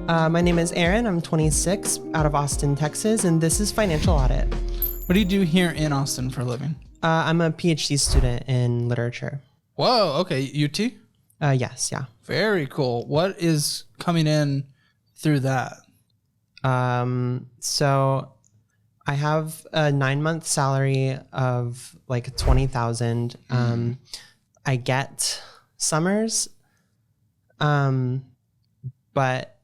My name is Aaron. I'm 26, out of Austin, Texas, and this is Financial Audit. What do you do here in Austin for a living? I'm a PhD student in literature. Whoa, okay. UT? Yes, yeah. Very cool. What is coming in through that? So I have a 9-month salary of like 20,000. I get summers, but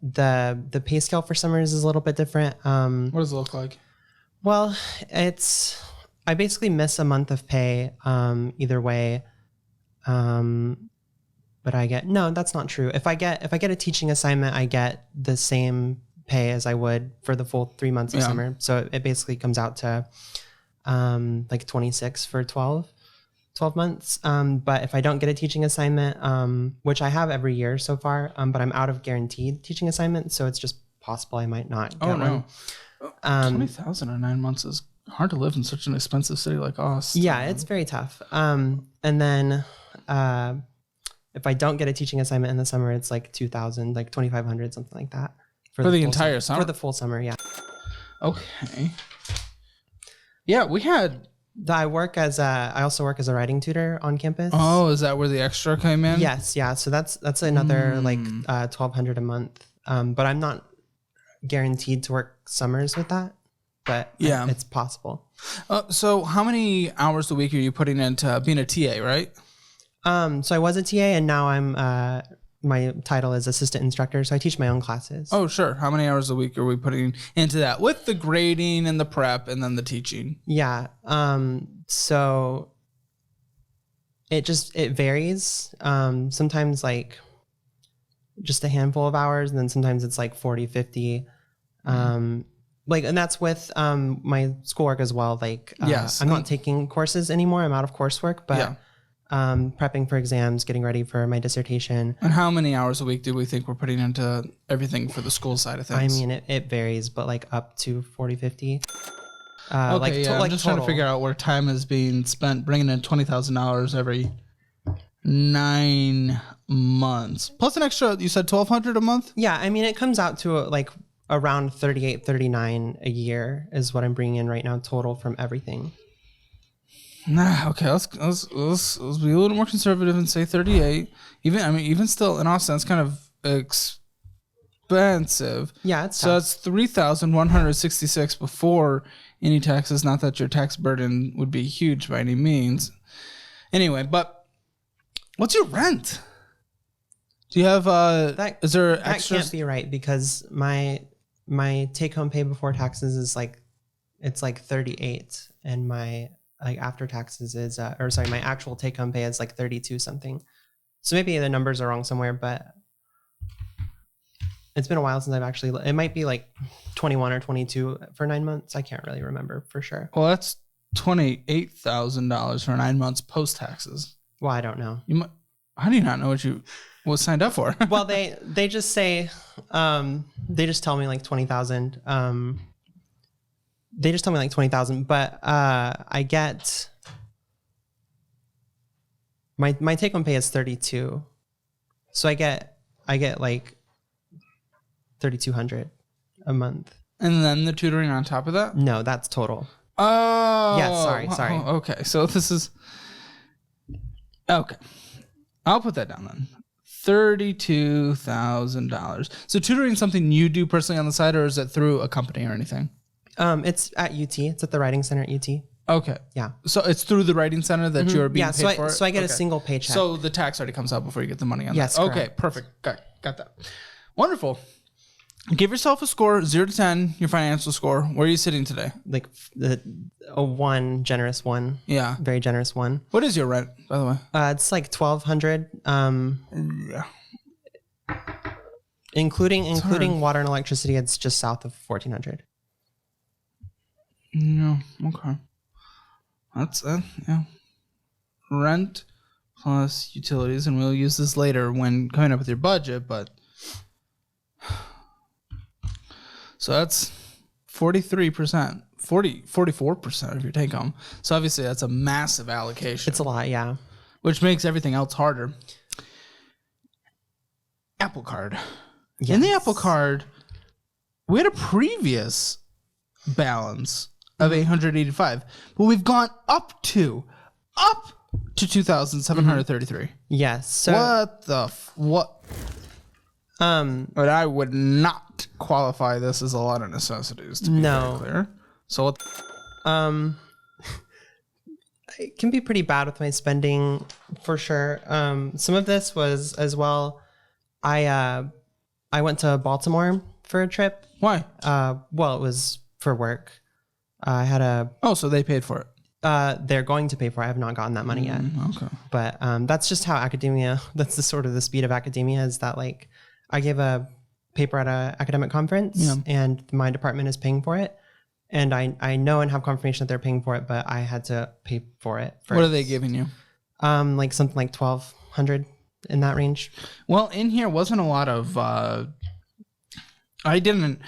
the pay scale for summers is a little bit different. What does it look like? Well, I basically miss a month of pay either way. But that's not true. If I get a teaching assignment, I get the same pay as I would for the full 3 months of summer. So it basically comes out to like 26 for 12 months. But if I don't get a teaching assignment, which I have every year so far, but I'm out of guaranteed teaching assignments, so it's just possible I might not get one. 20,000 in 9 months is hard to live in such an expensive city like Austin. Yeah, it's very tough. And then if I don't get a teaching assignment in the summer, it's like 2,000, like 2,500, something like that. For the entire summer? For the full summer, yeah. Okay. Yeah, we had... I also work as a writing tutor on campus. Oh, is that where the extra came in? Yes, yeah. So that's another like $1,200 a month. But I'm not guaranteed to work summers with that. But yeah, it's possible. So how many hours a week are you putting into being a TA, right? So I was a TA, and now I'm my title is assistant instructor, so I teach my own classes. Oh, sure. How many hours a week are we putting into that with the grading and the prep and then the teaching? Yeah. So it varies. Sometimes like just a handful of hours, and then sometimes it's like 40, 50. And that's with my schoolwork as well. Like I'm not taking courses anymore. I'm out of coursework, but prepping for exams, getting ready for my dissertation. And how many hours a week do we think we're putting into everything for the school side of things? I mean, it varies, but like up to 40, 50. I'm just trying to figure out where time is being spent bringing in $20,000 every 9 months. Plus an extra, you said $1,200 a month? Yeah, I mean, it comes out to like around 38, 39 a year is what I'm bringing in right now total from everything. Okay, let's be a little more conservative and say 38. Even still in Austin, it's kind of expensive. Yeah, it's so it's $3,166 before any taxes. Not that your tax burden would be huge by any means. Anyway, but what's your rent? Do you have is there extras? That can't be right because my take home pay before taxes is like 38, and my after taxes is my actual take home pay is like 32 something. So maybe the numbers are wrong somewhere, but it's been a while since it might be like 21 or 22 for 9 months. I can't really remember for sure. Well, that's $28,000 for 9 months post taxes. Well, I don't know. How do you not know what you was signed up for? Well, they just say, they just tell me like 20,000. They just tell me like 20,000, but I get my take home pay is 32, so I get like 3,200 a month. And then the tutoring on top of that? No, that's total. Oh, yeah. Sorry. Okay, so this is okay. I'll put that down then. $32,000. So tutoring is something you do personally on the side, or is it through a company or anything? It's at UT. It's at the Writing Center at UT. Okay. Yeah. So it's through the Writing Center that you're being paid for? So I get a single paycheck. So the tax already comes out before you get the money on that? Yes, Okay, correct. Perfect. Got that. Wonderful. Give yourself a score, 0 to 10, your financial score. Where are you sitting today? Like a 1, generous 1. Yeah. Very generous 1. What is your rent, by the way? It's like $1,200. Yeah. Including water and electricity, it's just south of $1,400. Yeah. Okay. That's yeah. Rent plus utilities, and we'll use this later when coming up with your budget. But so that's 43%, 44% of your take home. So obviously that's a massive allocation. It's a lot, yeah. Which makes everything else harder. Apple Card. In the Apple Card, we had a previous balance of $885, but we've gone up to $2,733. Yes. So what? But I would not qualify this as a lot of necessities. To be very clear. So what? It can be pretty bad with my spending for sure. Some of this was as well. I went to Baltimore for a trip. Why? Well, it was for work. I had so they paid for it. They're going to pay for it. I have not gotten that money yet. Okay. But that's just how academia, that's the sort of the speed of academia is that like I gave a paper at an academic conference and my department is paying for it. And I know and have confirmation that they're paying for it, but I had to pay for it first. What are they giving you? Like something like $1,200 in that range. Well, in here wasn't a lot of I didn't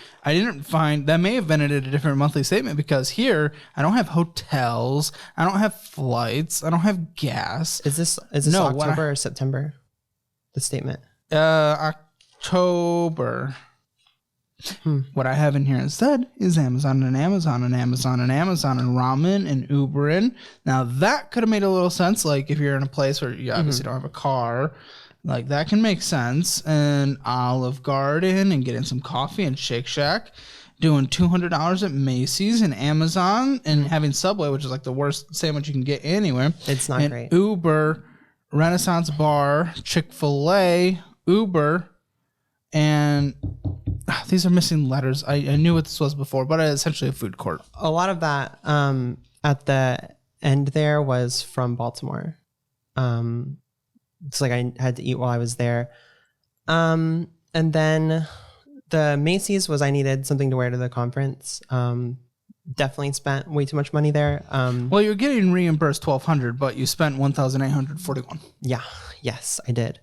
find that may have been at a different monthly statement because here I don't have hotels, I don't have flights, I don't have gas. Is this October or September? The statement. October. What I have in here instead is Amazon and Amazon and Amazon and Amazon and ramen and Ubering. Now that could have made a little sense, like if you're in a place where you obviously don't have a car. Like, that can make sense. And Olive Garden and getting some coffee and Shake Shack. Doing $200 at Macy's and Amazon. And having Subway, which is like the worst sandwich you can get anywhere. It's not great. Uber, Renaissance Bar, Chick-fil-A, Uber. And these are missing letters. I knew what this was before, but it's essentially a food court. A lot of that at the end there was from Baltimore. It's like I had to eat while I was there. And then the Macy's was I needed something to wear to the conference. Definitely spent way too much money there. Well, you're getting reimbursed $1,200, but you spent $1,841. Yeah. Yes, I did.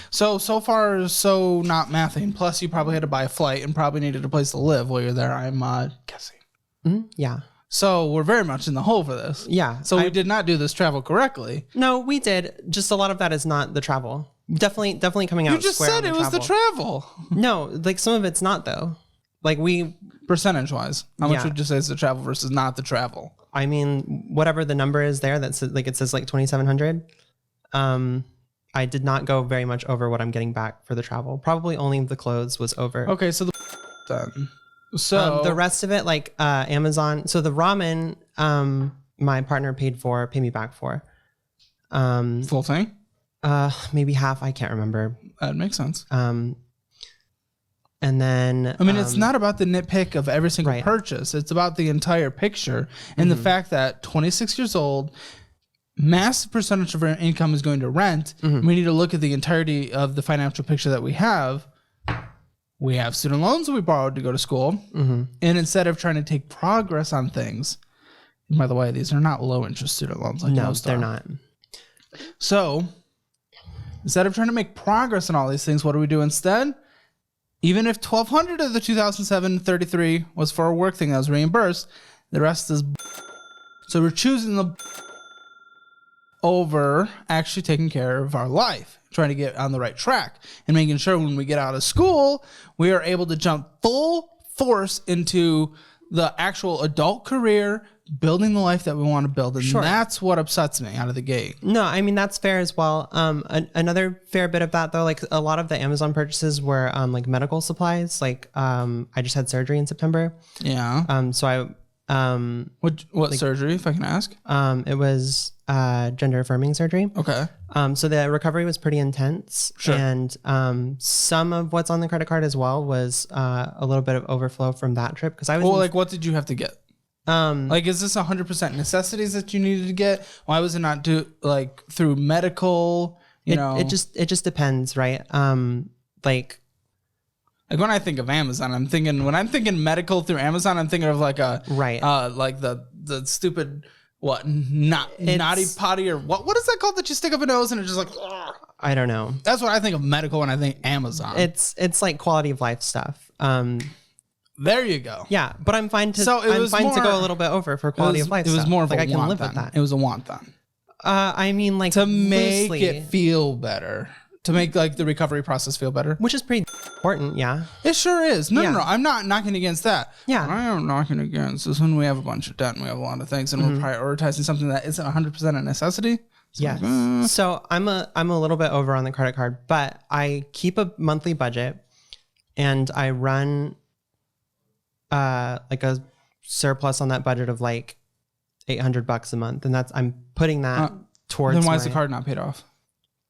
So far, so not mathing. Plus, you probably had to buy a flight and probably needed a place to live while you're there, I'm guessing. Yeah. So we're very much in the hole for this. Yeah. So we did not do this travel correctly. No, we did. Just a lot of that is not the travel. Definitely coming out. You just said it was the travel. No, like some of it's not though. Like percentage wise, how much would you say is the travel versus not the travel? I mean, whatever the number is there, that's like it says like 2,700. I did not go very much over what I'm getting back for the travel. Probably only the clothes was over. Okay, so then. So the rest of it, like Amazon. So the ramen, my partner paid me back for. Full thing? Maybe half. I can't remember. That makes sense. And then I mean, it's not about the nitpick of every single purchase. It's about the entire picture and the fact that 26 years old, massive percentage of our income is going to rent. We need to look at the entirety of the financial picture that we have. We have student loans that we borrowed to go to school. And instead of trying to take progress on things, and by the way, these are not low interest student loans. Like no, they're not. So instead of trying to make progress on all these things, what do we do instead? Even if 1,200 of the 2,733 was for a work thing that was reimbursed, the rest is. So we're choosing the over actually taking care of our life, trying to get on the right track and making sure when we get out of school, we are able to jump full force into the actual adult career, building the life that we want to build. And that's what upsets me out of the gate. No, I mean, that's fair as well. Another fair bit of that though, like a lot of the Amazon purchases were like medical supplies. Like I just had surgery in September. Yeah. So I what surgery, if I can ask? It was gender affirming surgery. Okay. So the recovery was pretty intense. Sure. And some of what's on the credit card as well was a little bit of overflow from that trip because I was. Well, like what did you have to get? Like, is this 100% necessities that you needed to get? Why was it not like through medical? You know, it just depends, right? Like when I think of Amazon, when I'm thinking medical through Amazon, I'm thinking of like like the stupid naughty potty or what is that called that you stick up a nose and it's just like I don't know. That's what I think of medical when I think Amazon. It's like quality of life stuff. There you go. Yeah, but I'm fine to to go a little bit over for quality of life. It was stuff. more of like a I can want live then. with that. It was a want then. I mean, like to make loosely. it feel better. to make like the recovery process feel better. Which is pretty important, yeah. It sure is. No, I'm not knocking against that. Yeah. What I am knocking against is when we have a bunch of debt and we have a lot of things and we're prioritizing something that isn't 100% a necessity. Yes. So I'm a little bit over on the credit card, but I keep a monthly budget and I run like a surplus on that budget of like $800 a month, and I'm putting that towards. Then why is the card not paid off?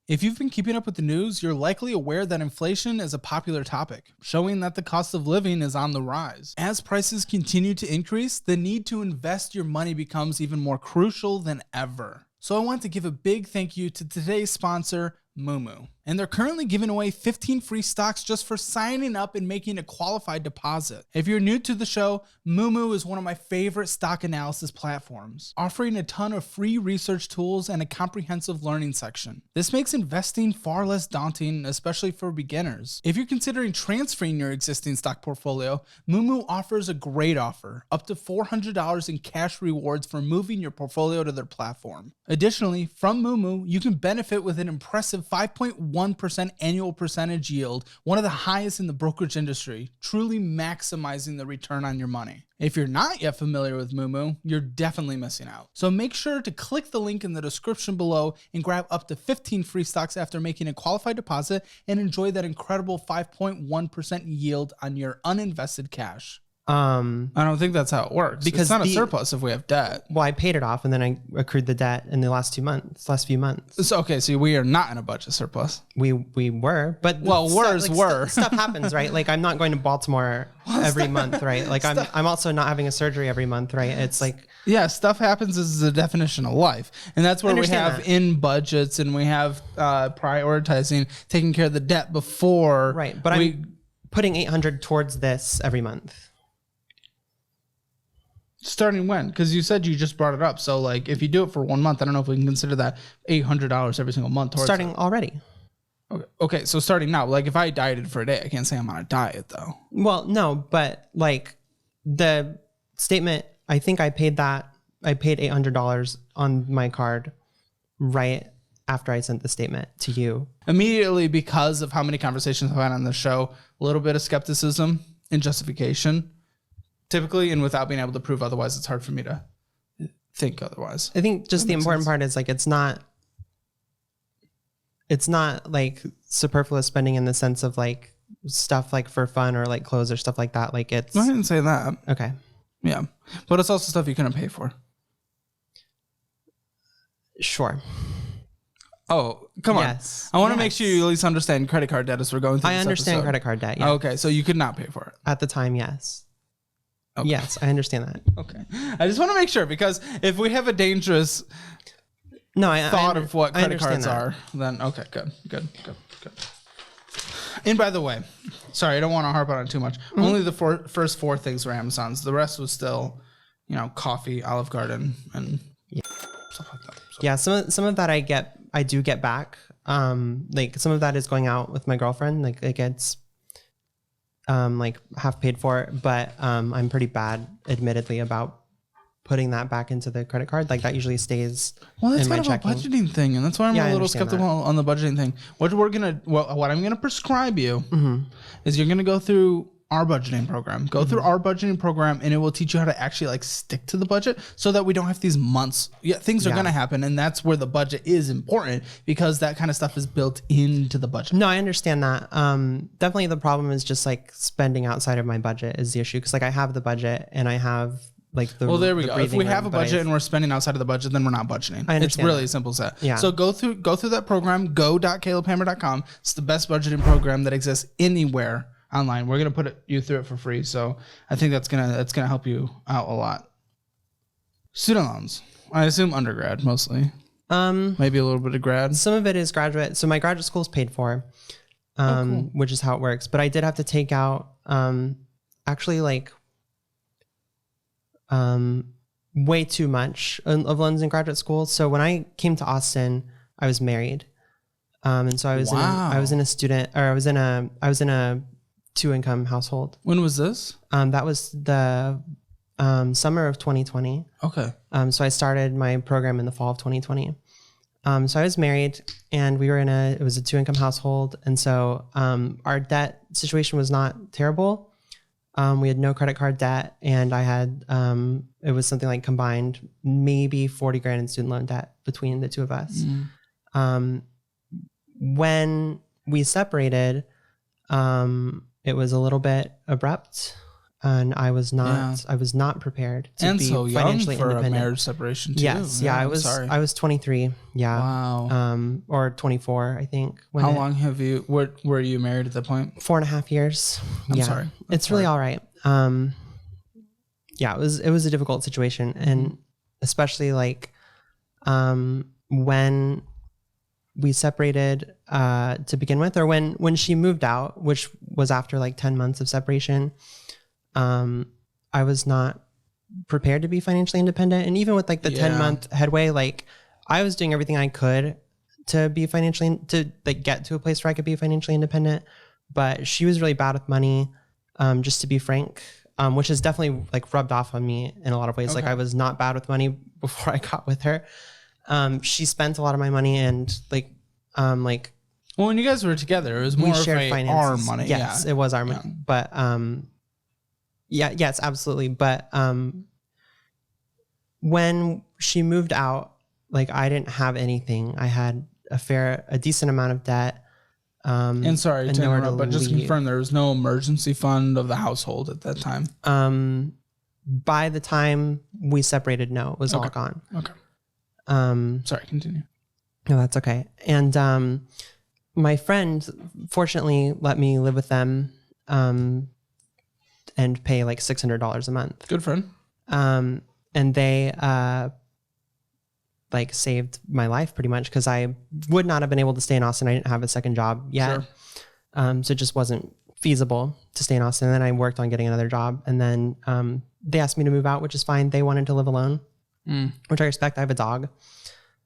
If you've been keeping up with the news, you're likely aware that inflation is a popular topic, showing that the cost of living is on the rise. As prices continue to increase, the need to invest your money becomes even more crucial than ever. So I want to give a big thank you to today's sponsor, Moomoo. And they're currently giving away 15 free stocks just for signing up and making a qualified deposit. If you're new to the show, Moomoo is one of my favorite stock analysis platforms, offering a ton of free research tools and a comprehensive learning section. This makes investing far less daunting, especially for beginners. If you're considering transferring your existing stock portfolio, Moomoo offers a great offer, up to $400 in cash rewards for moving your portfolio to their platform. Additionally, from Moomoo, you can benefit with an impressive 5.1% annual percentage yield, one of the highest in the brokerage industry, truly maximizing the return on your money. If you're not yet familiar with Moomoo, you're definitely missing out. So make sure to click the link in the description below and grab up to 15 free stocks after making a qualified deposit and enjoy that incredible 5.1% yield on your uninvested cash. I don't think that's how it works. Because it's not a surplus if we have debt. Well, I paid it off and then I accrued the debt in the last few months. So, okay, so we are not in a budget surplus. We were, but stuff happens, right? Like I'm not going to Baltimore every month, right? Like I'm also not having a surgery every month, right? It's like stuff happens is the definition of life, and that's where we have in budgets and we have prioritizing taking care of the debt before. Right, but I'm putting $800 towards this every month. Starting when? Because you said you just brought it up. So, like, if you do it for 1 month, I don't know if we can consider that $800 every single month. Starting already. Okay. So starting now, like, if I dieted for a day, I can't say I'm on a diet, though. Well, no, but like the statement, I think I paid $800 on my card right after I sent the statement to you. Immediately, because of how many conversations I've had on the show, a little bit of skepticism and justification. Typically, and without being able to prove otherwise, it's hard for me to think otherwise. I think just the important part is like it's not like superfluous spending in the sense of like stuff like for fun or like clothes or stuff like that. Like it's. I didn't say that. Okay. Yeah, but it's also stuff you couldn't pay for. Sure. Oh, come on. Yes. I want to make sure you at least understand credit card debt as we're going through this understand episode. Credit card debt. Yeah. Okay, so you could not pay for it. At the time, yes. Okay. Yes, I understand that. Okay. I just want to make sure, because if we have a dangerous thought of what credit cards are, then okay, good. And by the way, sorry, I don't want to harp on it too much. Mm-hmm. Only the first 4 things were Amazon's. The rest was still, coffee, Olive Garden, and stuff like that. So. Yeah, some of that I do get back. Like some of that is going out with my girlfriend. Like it gets like half paid for it, but I'm pretty bad, admittedly, about putting that back into the credit card. Like that usually stays in my checking. Well, that's kind of a budgeting thing, and that's why I'm a little skeptical on the budgeting thing. What I'm gonna prescribe you is you're gonna go through our budgeting program. Go through our budgeting program, and it will teach you how to actually like stick to the budget, so that we don't have these months. Yeah, things are gonna happen, and that's where the budget is important, because that kind of stuff is built into the budget. No, I understand that. Definitely, the problem is just like spending outside of my budget is the issue, because like I have the budget and I have like the. Well, there we go. If we have a budget and we're spending outside of the budget, then we're not budgeting. I understand. It's really as simple as that. Yeah. So go through that program. Go.calebhammer.com. It's the best budgeting program that exists anywhere online. We're gonna put you through it for free, so I think that's gonna help you out a lot. Student loans, I assume undergrad mostly. Maybe a little bit of grad. Some of it is graduate. So my graduate school is paid for, cool. Which is how it works. But I did have to take out actually like way too much of loans in graduate school. So when I came to Austin, I was married, and so I was in a 2-income household. When was this? That was the summer of 2020. Okay. So I started my program in the fall of 2020. So I was married, and we were it was a 2-income household. And so our debt situation was not terrible. We had no credit card debt, and I had, it was something like combined, maybe 40 grand in student loan debt between the two of us. When we separated, it was a little bit abrupt, and I was not prepared to be so financially young for independent. a marriage separation too. Yes. Yeah. I was 23. Yeah. Wow. Or 24, I think. How long were you married at that point? 4.5 years. I'm sorry. It's really all right. Yeah, it was a difficult situation. And especially like, when we separated, to begin with, or when she moved out, which was after like 10 months of separation, I was not prepared to be financially independent. And even with like the 10-month headway, like I was doing everything I could to be to like get to a place where I could be financially independent. But she was really bad with money, just to be frank, which has definitely like rubbed off on me in a lot of ways. Okay. Like I was not bad with money before I got with her. She spent a lot of my money, and well, when you guys were together, it was more of our money. Yes, it was our money. But yes, absolutely. But when she moved out, like I didn't have anything. I had a decent amount of debt. And sorry to interrupt, but just confirm there was no emergency fund of the household at that time. By the time we separated, no, it was all gone. Okay. Sorry, continue. No, that's okay. And my friend fortunately let me live with them, and pay like $600 a month. Good friend. And they like saved my life pretty much, because I would not have been able to stay in Austin. I didn't have a second job yet. Sure. So it just wasn't feasible to stay in Austin. And then I worked on getting another job, and then they asked me to move out, which is fine. They wanted to live alone, which I respect. I have a dog.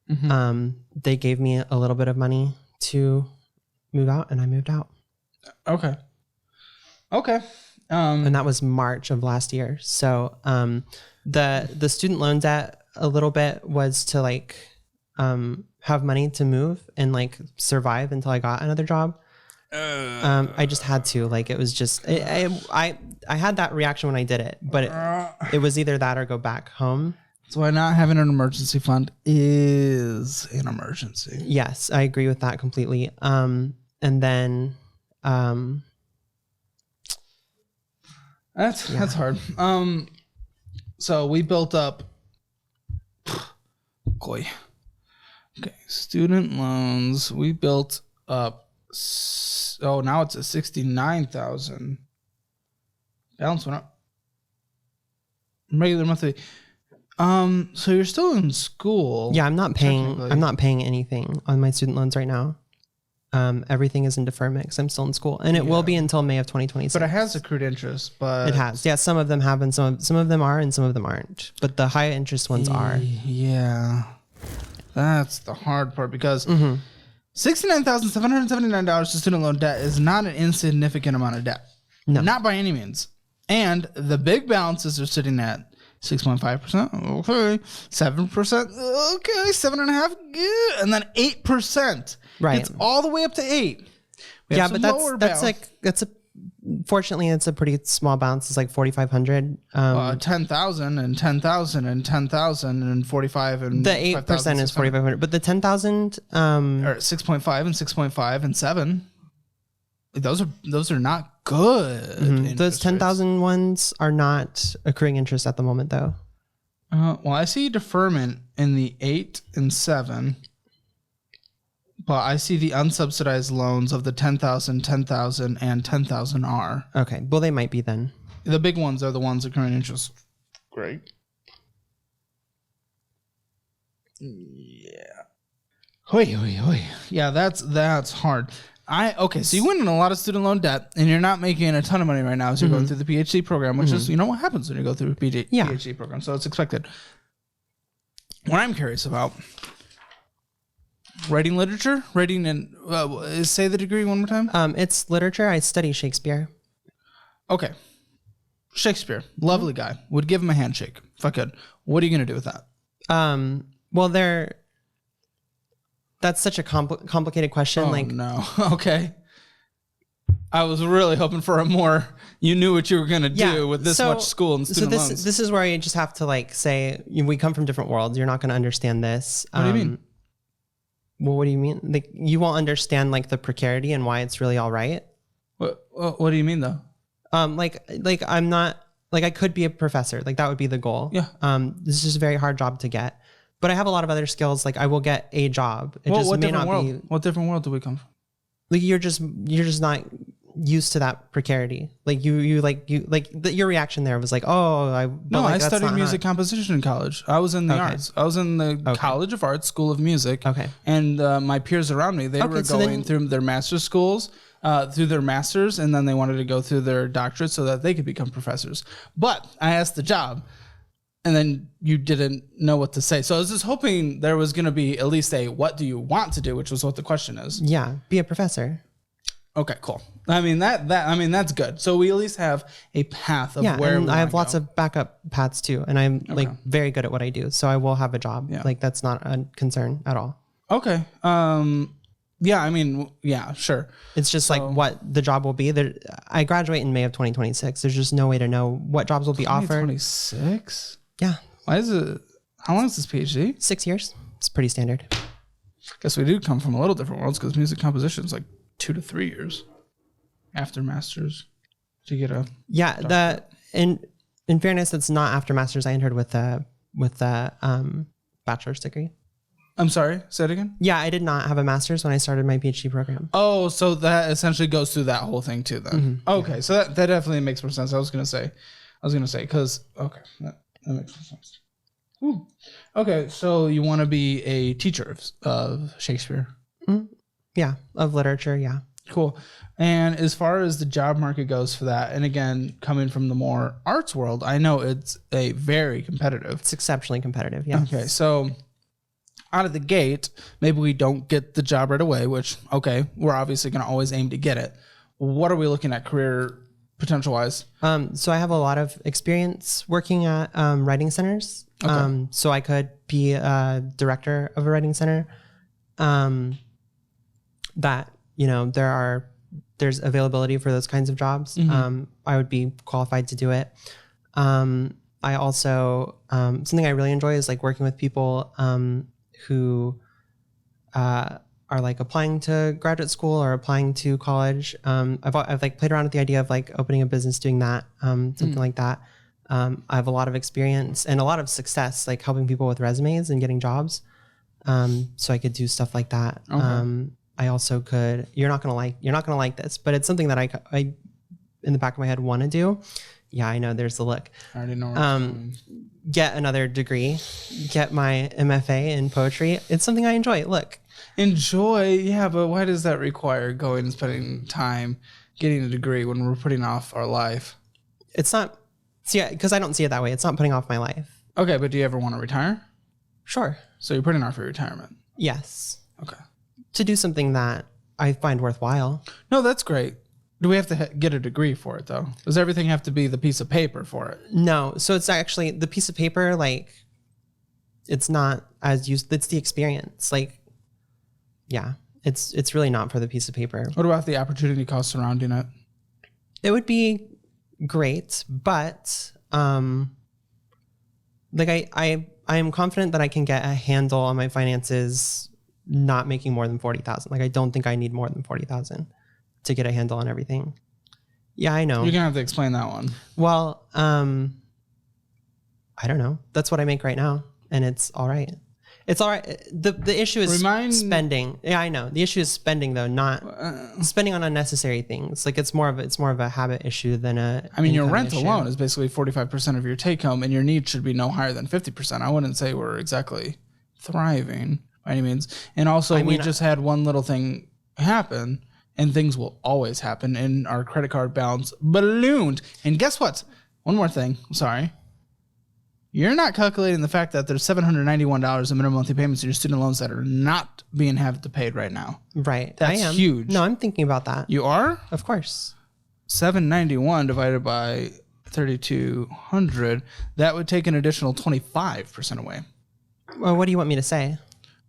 They gave me a little bit of money to move out, and I moved out. Okay. And that was March of last year. So the student loan debt a little bit was to like have money to move and like survive until I got another job. I just had to, like, it was just I had that reaction when I did it, but it was either that or go back home. So why not having an emergency fund is an emergency. Yes, I agree with that completely. And then that's hard. So we built up okay, student loans. We built up now it's a 69,000. Balance went up. Regular monthly. So you're still in school. Yeah, I'm not paying anything on my student loans right now. Everything is in deferment because I'm still in school, and it will be until May of 2026. But it has accrued interest. But it has. Yeah, some of them have, and some of them are, and some of them aren't. But the high interest ones are. Yeah, that's the hard part, because $69,779 to student loan debt is not an insignificant amount of debt. No, not by any means. And the big balances are sitting at 6.5%, okay, 7%, okay, 7.5%, good, and then 8%. Right, it's all the way up to 8%. Yeah, but fortunately it's a pretty small bounce. It's like 4,500. 10,000 and 10,000 and 10,000 and 45 and the 8% is 4,500, but the 10,000 or 6.5 and 6.5 and 7. Those are not good. Those 10,000 ones are not accruing interest at the moment, though. Well, I see deferment in the 8 and 7, but I see the unsubsidized loans of the 10,000, 10,000, and 10,000 are. Okay, well, they might be then. The big ones are the ones accruing interest. Great. Yeah. Hoi. Yeah, that's hard. So you went in a lot of student loan debt, and you're not making a ton of money right now as you're going through the PhD program, which is, what happens when you go through a PhD program. So it's expected. What I'm curious about, writing literature, say the degree one more time. It's literature. I study Shakespeare. Okay. Shakespeare, lovely guy. Would give him a handshake if I could. What are you going to do with that? Well, That's such a complicated question. Oh, no. Okay. I was really hoping for a more, you knew what you were going to do with this much school and student loans. This is where you just have to like say, we come from different worlds. You're not going to understand this. What do you mean? Well, what do you mean? Like, you won't understand like the precarity and why it's really all right. What do you mean though? Like I'm not, like I could be a professor. Like that would be the goal. Yeah. This is just a very hard job to get, but I have a lot of other skills. Like I will get a job. It just may not be. What different world do we come from? Like you're just not used to that precarity. Like your reaction there was like, oh, I studied music composition in college. I was in the arts. I was in the College of Arts, School of Music. Okay. And my peers around me, they were going through their master's schools, through their masters, and then they wanted to go through their doctorate so that they could become professors. But I asked the job, and then you didn't know what to say. So I was just hoping there was going to be at least a what do you want to do, which was what the question is. Yeah, be a professor. Okay, cool. I mean that's good. So we at least have a path of where and I have lots of backup paths too, and I'm like very good at what I do, so I will have a job. Yeah. Like that's not a concern at all. Okay. Yeah, I mean, yeah, sure. It's just like what the job will be. I graduate in May of 2026. There's just no way to know what jobs will be offered. 2026? Yeah. Why is it? How long is this PhD? 6 years. It's pretty standard. Guess we do come from a little different worlds because music composition is like 2 to 3 years after masters to get a in fairness, it's not after masters. I entered with a bachelor's degree. I'm sorry, say it again. Yeah, I did not have a master's when I started my PhD program. Oh, so that essentially goes through that whole thing too then. Mm-hmm. Okay, yeah. So that definitely makes more sense. I was gonna say because that makes more sense. Ooh. Okay, so you want to be a teacher of Shakespeare? Mm-hmm. Yeah, of literature, yeah. Cool. And as far as the job market goes for that, and again, coming from the more arts world, I know it's a very competitive. It's exceptionally competitive, yeah. Okay, so out of the gate, maybe we don't get the job right away, which, okay, we're obviously going to always aim to get it. What are we looking at career potential-wise? So I have a lot of experience working at writing centers. Okay. So I could be a director of a writing center. That, there's availability for those kinds of jobs. Mm-hmm. I would be qualified to do it. I also, something I really enjoy is like working with people who are like applying to graduate school or applying to college. I've like played around with the idea of like opening a business, doing that, something like that. I have a lot of experience and a lot of success, like helping people with resumes and getting jobs. So I could do stuff like that. Okay. I also could, you're not going to like this, but it's something that I in the back of my head want to do. Yeah, I know there's the look. I already know. Get another degree, get my MFA in poetry. It's something I enjoy. Look. Enjoy? Yeah, but why does that require going and spending time getting a degree when we're putting off our life? It's not, because I don't see it that way. It's not putting off my life. Okay, but do you ever want to retire? Sure. So you're putting off your retirement? Yes. Okay. To do something that I find worthwhile. No, that's great. Do we have to get a degree for it, though? Does everything have to be the piece of paper for it? No. So it's actually the piece of paper, like, it's not as used. It's the experience. Like, yeah, it's really not for the piece of paper. What about the opportunity cost surrounding it? It would be great, but like I am confident that I can get a handle on my finances not making more than 40,000. Like, I don't think I need more than 40,000 to get a handle on everything. Yeah, I know. You're gonna have to explain that one. Well, I don't know. That's what I make right now, and it's all right. It's all right. The issue is spending. Yeah, I know. The issue is spending, though, not spending on unnecessary things. Like it's more of a habit issue than a. I mean, your rent alone is basically 45% of your take home, and your needs should be no higher than 50%. I wouldn't say we're exactly thriving by any means. And also, we just had one little thing happen. And things will always happen, and our credit card balance ballooned. And guess what? One more thing. I'm sorry. You're not calculating the fact that there's $791 in minimum monthly payments in your student loans that are not being have to paid right now. Right. That's huge. No, I'm thinking about that. You are? Of course. 791 divided by 3,200. That would take an additional 25% away. Well, what do you want me to say?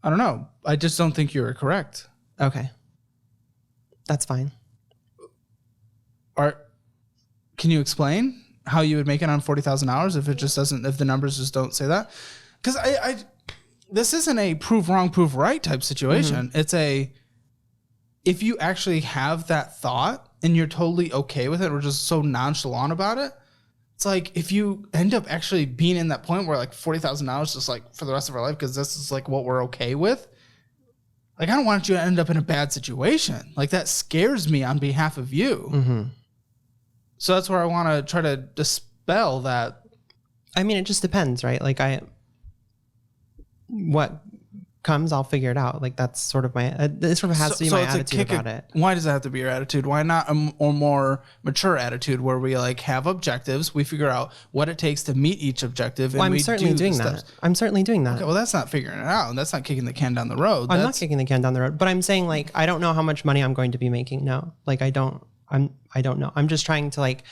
I don't know. I just don't think you're correct. Okay. That's fine. Can you explain how you would make it on 40,000 hours if the numbers just don't say that? Because this isn't a prove wrong, prove right type situation. Mm-hmm. It's if you actually have that thought and you're totally okay with it or just so nonchalant about it, it's like if you end up actually being in that point where like $40,000 just like for the rest of our life, because this is like what we're okay with. Like, I don't want you to end up in a bad situation. Like, that scares me on behalf of you. Mm-hmm. So that's where I want to try to dispel that. I mean, it just depends, right? Like what comes, I'll figure it out. Like, that's sort of it sort of has to be my attitude about it. Why does that have to be your attitude? Why not a more mature attitude where we like have objectives, we figure out what it takes to meet each objective, and I'm certainly doing that. I'm certainly doing that. Okay, well, that's not figuring it out. That's not kicking the can down the road. I'm not kicking the can down the road, but I'm saying like I don't know how much money I'm going to be making. No, like I don't know. I'm just trying to like,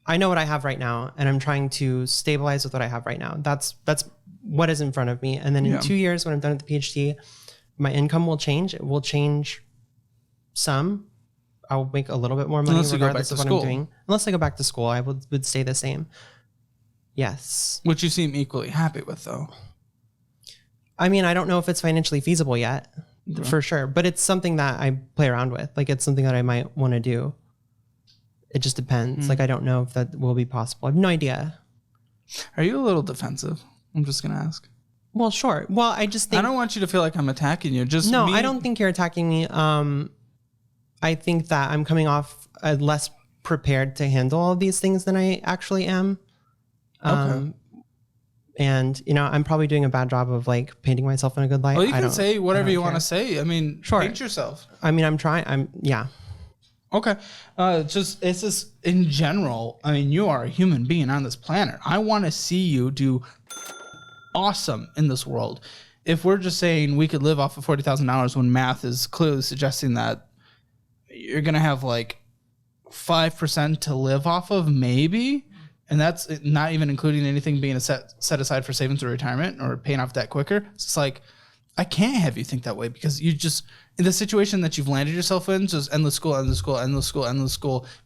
I know what I have right now, and I'm trying to stabilize with what I have right now. That's what is in front of me. And then in 2 years, when I'm done with the PhD, my income will change. It will change some. I'll make a little bit more money regardless of what I'm doing. Unless I go back to school, I would stay the same. Yes. Which you seem equally happy with, though. I mean, I don't know if it's financially feasible yet, for sure. But it's something that I play around with. Like, it's something that I might want to do. It just depends. Like, I don't know if that will be possible. I have no idea. Are you a little defensive? I'm just going to ask. Well, sure. Well, I just think... I don't want you to feel like I'm attacking you. I don't think you're attacking me. I think that I'm coming off less prepared to handle all of these things than I actually am. Okay. And, I'm probably doing a bad job of like painting myself in a good light. Well, you can say whatever you want to say. I mean, sure. Paint yourself. I mean, I'm trying. Yeah. Okay. It's just in general. I mean, you are a human being on this planet. I want to see you do awesome in this world. If we're just saying we could live off of $40,000 when math is clearly suggesting that you're going to have like 5% to live off of, maybe. And that's not even including anything being set aside for savings or retirement or paying off debt quicker. It's just like, I can't have you think that way because you just, in the situation that you've landed yourself in, just endless school,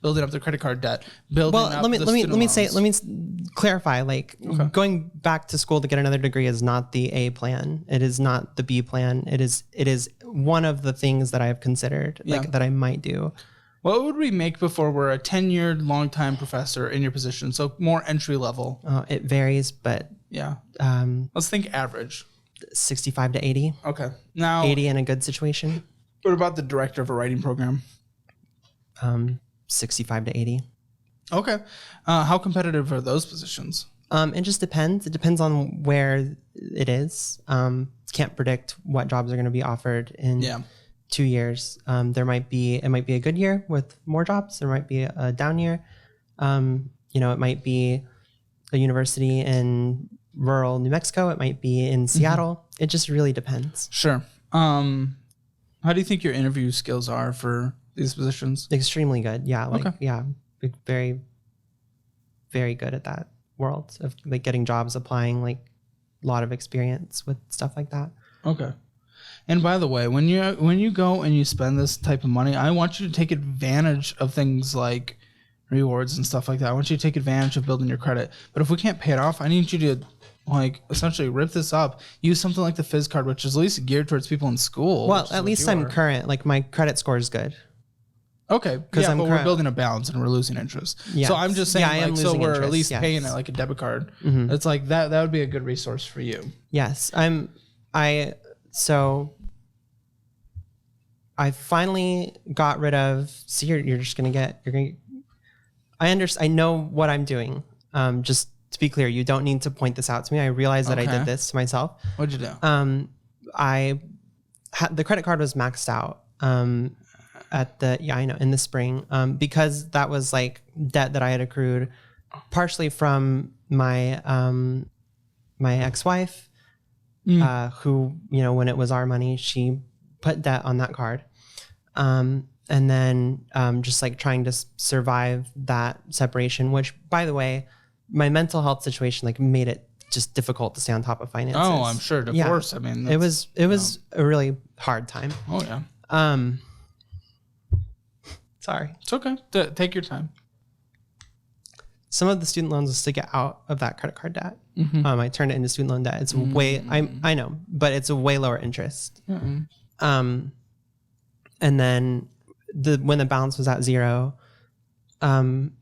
building up the credit card debt, let me clarify. Like, going back to school to get another degree is not the A plan. It is not the B plan. It is one of the things that I have considered, like that I might do. What would we make before we're a tenured, long-time professor in your position? So more entry level. It varies, but yeah. Let's think average. 65 to 80. Okay. Now 80 in a good situation. What about the director of a writing program? 65 to 80. Okay. How competitive are those positions? It just depends. It depends on where it is. Can't predict what jobs are going to be offered in 2 years. It might be a good year with more jobs. There might be a down year. It might be a university in rural New Mexico. It might be in Seattle. Mm-hmm. It just really depends. Sure. How do you think your interview skills are for these positions? Extremely good. Yeah. Very, very good at that world of like getting jobs, applying, like a lot of experience with stuff like that. Okay. And by the way, when you go and you spend this type of money, I want you to take advantage of things like rewards and stuff like that. I want you to take advantage of building your credit. But if we can't pay it off, I need you to like essentially rip this up. Use something like the Fizz card, which is at least geared towards people in school. Well, at least I'm current. Like my credit score is good. Okay, because we're building a balance and we're losing interest. Yes. So I'm just saying, so we're at least paying it like a debit card. Mm-hmm. It's like that would be a good resource for you. Yes, I finally got rid of. See, you're gonna. I know what I'm doing. Just to be clear, you don't need to point this out to me. I realized that I did this to myself. What'd you do? The credit card was maxed out. In the spring. Because that was like debt that I had accrued, partially from my my ex-wife, who, when it was our money, she put debt on that card. And then just like trying to survive that separation, which, by the way, my mental health situation like made it just difficult to stay on top of finances. Oh, I'm sure. Divorce. Yeah. I mean, it was a really hard time. Oh yeah. Sorry. It's okay. Take your time. Some of the student loans was to get out of that credit card debt. Mm-hmm. I turned it into student loan debt. It's way, I know, but it's a way lower interest. Mm-hmm. And then when the balance was at zero, when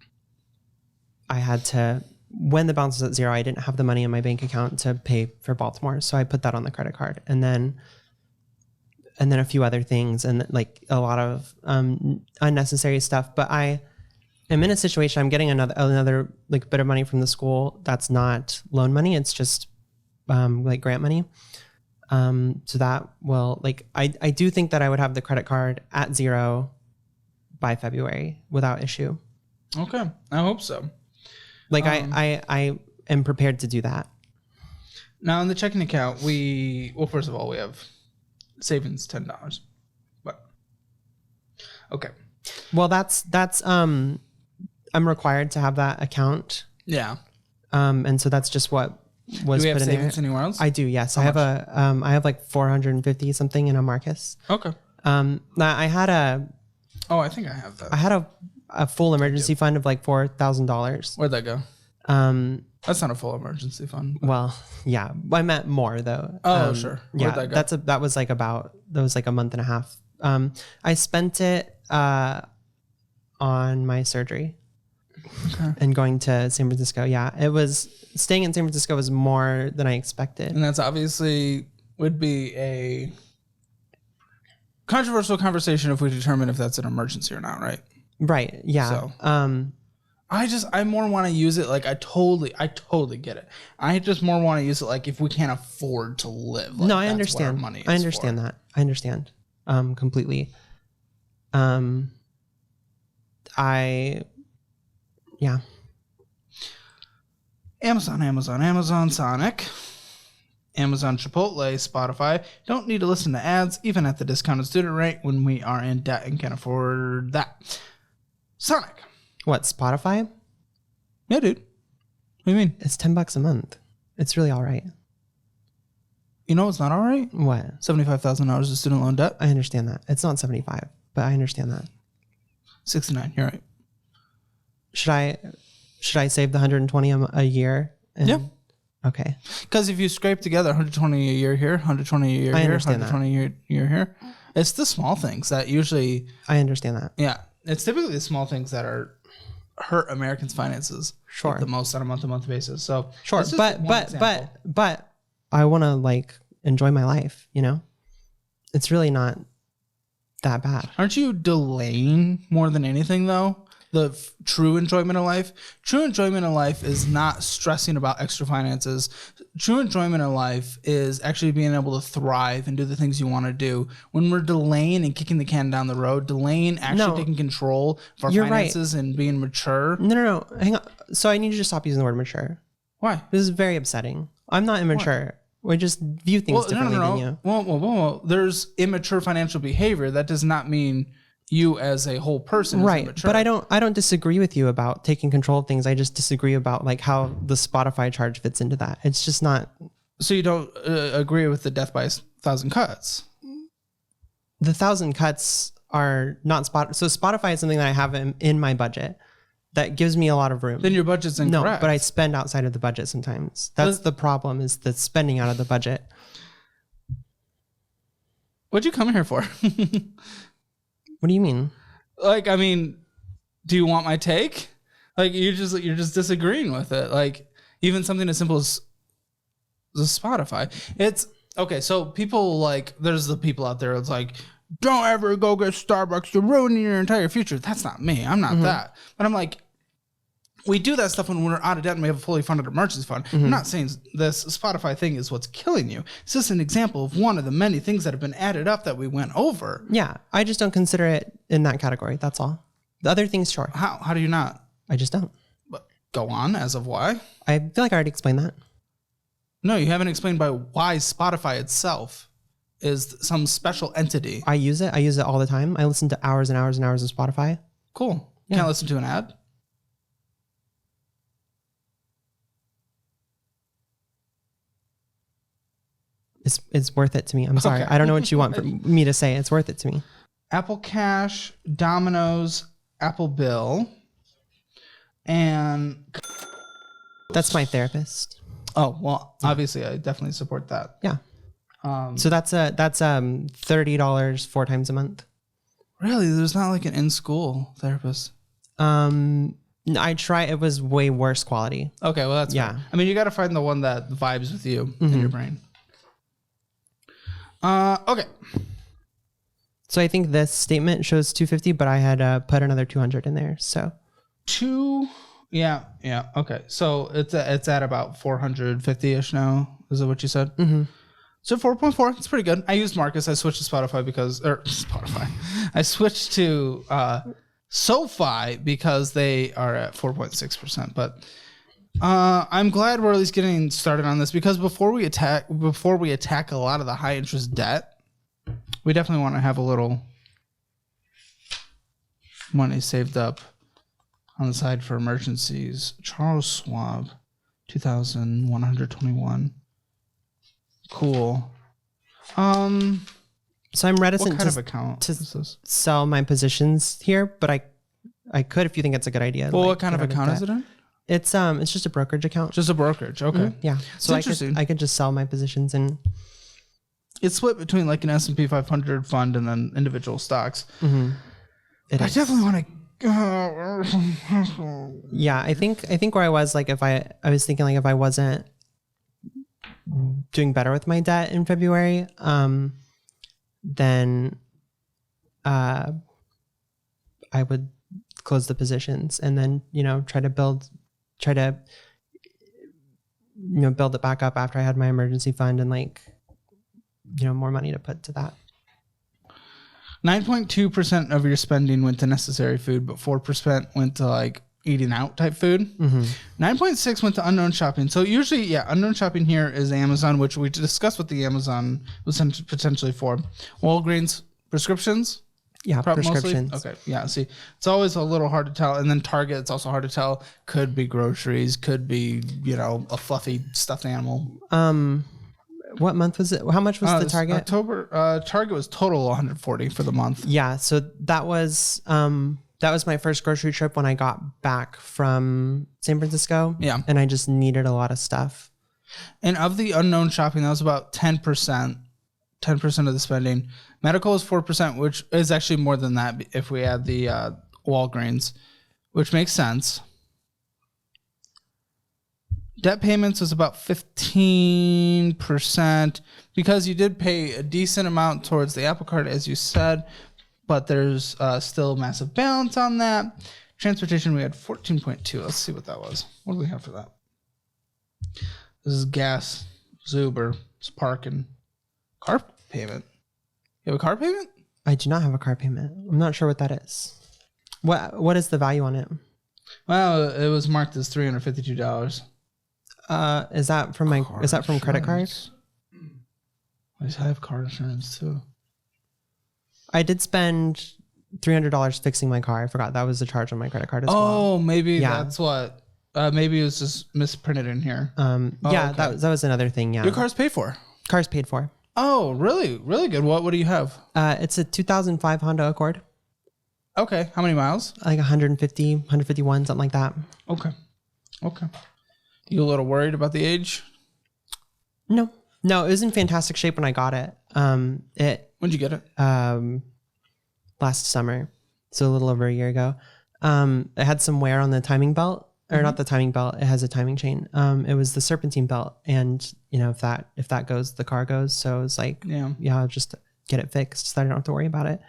the balance was at zero, I didn't have the money in my bank account to pay for Baltimore. So I put that on the credit card, and then a few other things, and like a lot of unnecessary stuff. But I am in a situation, I'm getting another like bit of money from the school. That's not loan money. It's just like grant money. So that will, like, I do think that I would have the credit card at zero by February without issue. Okay. I hope so. Like I am prepared to do that. Now in the checking account, first of all, we have savings $10. But okay. Well, that's I'm required to have that account. Yeah. And so that's just what was do we have put in savings there. anywhere else? I do, yes. How I have I have like 450 something in a Marcus. Okay. Now I had I think I have that. I had a full emergency fund of like $4,000. Where'd that go? That's not a full emergency fund. Well, yeah, I meant more though. Oh, sure. Where'd Yeah, that go? that was like a month and a half. I spent it on my surgery. Okay. And going to San Francisco. Yeah, staying in San Francisco was more than I expected. And that's obviously would be a controversial conversation if we determine if that's an emergency or not, right? Right. Yeah. So, I more want to use it like I totally get it. I just more want to use it like if we can't afford to live. Like, no, I understand. Money is I understand for. that. I understand. Completely. Yeah. Amazon, Sonic, Amazon Chipotle, Spotify. Don't need to listen to ads, even at the discounted student rate when we are in debt and can't afford that. Sonic. What, Spotify? Yeah, dude. What do you mean? It's $10 a month. It's really all right. You know what's not all right? What? $75,000 of student loan debt. I understand that. It's not 75, but I understand that. 69. You're right. Should I save the 120 a year? Yeah. Okay. Because if you scrape together 120 a year here, 120 a year I here, understand 120 a year here, it's the small things that usually. I understand that. Yeah, it's typically the small things that hurt Americans' finances. Sure. The most on a month-to-month basis. So sure, but I want to like enjoy my life. You know, it's really not that bad. Aren't you delaying more than anything though? The true enjoyment of life. True enjoyment of life is not stressing about extra finances. True enjoyment of life is actually being able to thrive and do the things you want to do. When we're delaying and kicking the can down the road, delaying actually taking control of our finances and being mature. No. Hang on. So I need you to stop using the word mature. Why? This is very upsetting. I'm not immature. We just view things differently than you. Well. There's immature financial behavior. That does not mean you as a whole person right is immature. But I don't disagree with you about taking control of things. I just disagree about like how the Spotify charge fits into that. It's just not. So you don't agree with the death by 1,000 cuts? The 1,000 cuts are not So Spotify is something that I have in my budget that gives me a lot of room. Then your budget's incorrect. No, but I spend outside of the budget sometimes. That's the problem, is the spending out of the budget. What'd you come here for? What do you mean? Like, I mean, do you want my take? Like, you're just disagreeing with it. Like, even something as simple as Spotify. It's okay. So people there's the people out there. It's like, don't ever go get Starbucks. You're ruining your entire future. That's not me. I'm not that. But I'm like, we do that stuff when we're out of debt and we have a fully funded emergency fund. I'm not saying this Spotify thing is what's killing you. It's just an example of one of the many things that have been added up that we went over. Yeah, I just don't consider it in that category. That's all. The other things, sure. How do you not? I just don't. But go on, as of why? I feel like I already explained that. No, you haven't explained by why Spotify itself is some special entity. I use it. I use it all the time. I listen to hours and hours and hours of Spotify. Cool. Yeah. Can't listen to an ad? It's worth it to me. I'm sorry. Okay. I don't know what you want from me to say. It's worth it to me. Apple Cash, Domino's, Apple Bill, and That's my therapist. oh well, obviously I definitely support that. Yeah. So that's $30 4 times a month. Really, there's not like an in-school therapist. I try. It was way worse quality. Okay, well that's yeah. fair. I mean, you got to find the one that vibes with you in your brain. Okay. So I think this statement shows 250, but I had put another 200 in there. So yeah. Okay, so it's at about 450ish now. Is that what you said? Mm-hmm. So 4.4, it's pretty good. I used Marcus. I switched to Spotify. I switched to SoFi because they are at 4.6%. But I'm glad we're at least getting started on this, because before we attack a lot of the high interest debt, we definitely want to have a little money saved up on the side for emergencies. Charles Schwab, 2,121. Cool. So I'm reticent what kind of account is this? Sell my positions here, but I could if you think it's a good idea. Well, what kind of account is it in? It's just a brokerage account. Just a brokerage. Okay. Mm-hmm. Yeah. So I could just sell my positions and it's split between like an S&P 500 fund and then individual stocks. Mm-hmm. I definitely want to. Yeah, I think where I was, like, I was thinking, like, if I wasn't doing better with my debt in February, then I would close the positions and then, try to build it back up after I had my emergency fund and, like, more money to put to that. 9.2% of your spending went to necessary food, but 4% went to like eating out type food. 9.6 went to unknown shopping. So usually, yeah, unknown shopping here is Amazon, which we discussed what the Amazon was potentially for. Walgreens, prescriptions. Yeah, prescriptions. Mostly? Okay, yeah. See, it's always a little hard to tell. And then Target, it's also hard to tell. Could be groceries, could be, a fluffy stuffed animal. What month was it? How much was the Target? October. Target was total 140 for the month. Yeah, so that was my first grocery trip when I got back from San Francisco. Yeah, and I just needed a lot of stuff. And of the unknown shopping, that was about 10%. 10% of the spending. Medical is 4%, which is actually more than that if we add the Walgreens, which makes sense. Debt payments was about 15% because you did pay a decent amount towards the Apple Card, as you said, but there's still a massive balance on that. Transportation, we had 14.2. Let's see what that was. What do we have for that? This is gas, Uber, it's parking. Car payment. You have a car payment? I do not have a car payment. I'm not sure what that is. What is the value on it? Well, it was marked as $352. Is that from credit cards? I have car insurance too. I did spend $300 fixing my car. I forgot that was the charge on my credit card as well. Oh, maybe that's what. Maybe it was just misprinted in here. Okay. that was another thing. Yeah, your car's paid for. Car's paid for. Oh, really? Really good. What do you have? It's a 2005 Honda Accord. Okay. How many miles? Like 150, 151, something like that. Okay. You a little worried about the age? No, it was in fantastic shape when I got it. When'd you get it? Last summer, so a little over a year ago. It had some wear on the timing belt, or not the timing belt. It has a timing chain. It was the serpentine belt, and if that goes, the car goes. So it was like, I'll just get it fixed so I don't have to worry about it.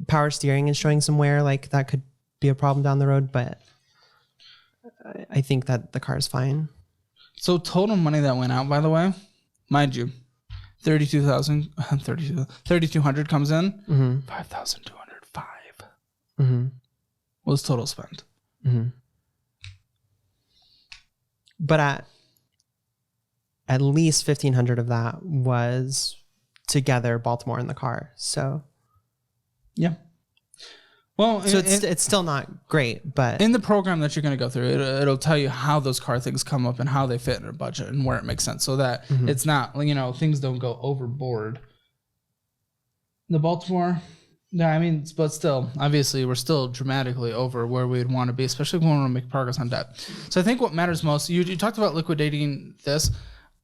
Power steering is showing some wear, like that could be a problem down the road, but I think that the car is fine. So total money that went out, by the way, mind you, 3,200 comes in, 5,205 was total spent. But at least 1,500 of that was together Baltimore in the car. So yeah. Well, so it's still not great, but in the program that you're going to go through, it'll tell you how those car things come up and how they fit in a budget and where it makes sense, so that it's not, things don't go overboard. The Baltimore, yeah, I mean, but still, obviously, we're still dramatically over where we'd want to be, especially when we want to make progress on debt. So I think what matters most, you talked about liquidating this.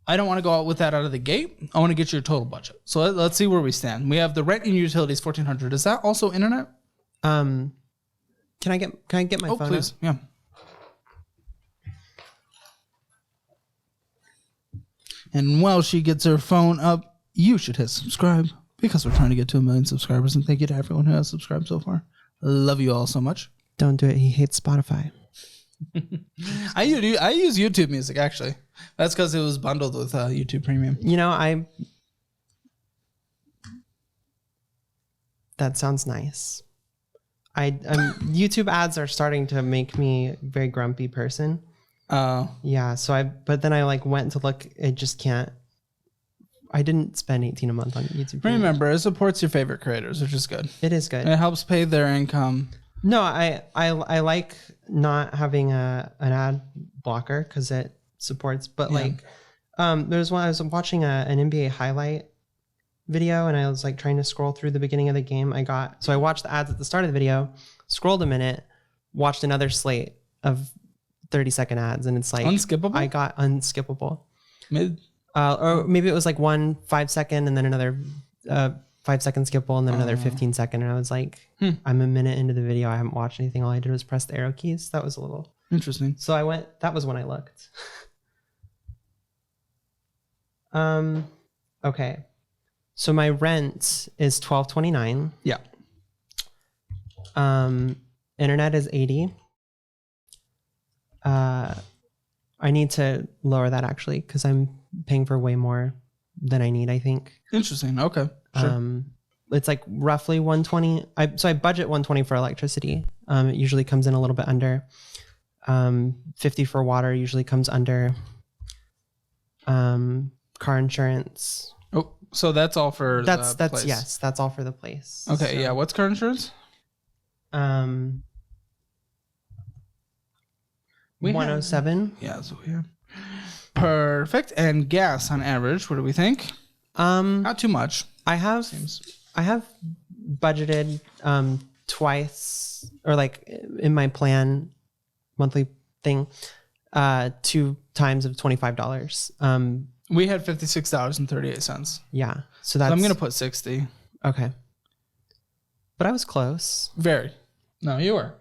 I don't want to go out with that out of the gate. I want to get your total budget. So let's see where we stand. We have the rent and utilities, $1,400. Is that also internet? Can I get my phone? Please. Up? Yeah. And while she gets her phone up, you should hit subscribe, because we're trying to get to 1 million subscribers. And thank you to everyone who has subscribed so far. Love you all so much. Don't do it. He hates Spotify. I use YouTube Music, actually. That's because it was bundled with YouTube Premium. That sounds nice. YouTube ads are starting to make me a very grumpy person. Oh. Yeah. But then I went to look. It just can't. I didn't spend $18 a month on YouTube Premium. Remember, it supports your favorite creators, which is good. It is good. And it helps pay their income. No, I like not having an ad blocker because it supports. But there's one I was watching an NBA highlight video, and I was trying to scroll through the beginning of the game. I watched the ads at the start of the video, scrolled a minute, watched another slate of 30-second ads, and it's unskippable. I got unskippable. Mid. Or maybe it was 1 5-second and then another 5-second skippable and then another 15-second. And I was like, I'm a minute into the video. I haven't watched anything. All I did was press the arrow keys. That was a little interesting. So that was when I looked. Okay. So my rent is $1,229. Yeah. Internet is $80. I need to lower that actually because I'm paying for way more than I need, I think. Interesting. Okay. Sure. It's roughly $120. So I budget $120 for electricity. It usually comes in a little bit under. $50 for water usually comes under. Car insurance. Oh, so that's all for the place. Yes, that's all for the place. Okay, so, yeah. What's car insurance? 107. Yeah, so we have. Perfect. And gas on average, what do we think? Not too much. I have budgeted twice, or in my plan monthly thing, 2 times of $25. We had $56.38. Yeah. So I'm gonna put 60. Okay. But I was close. Very. No, you were.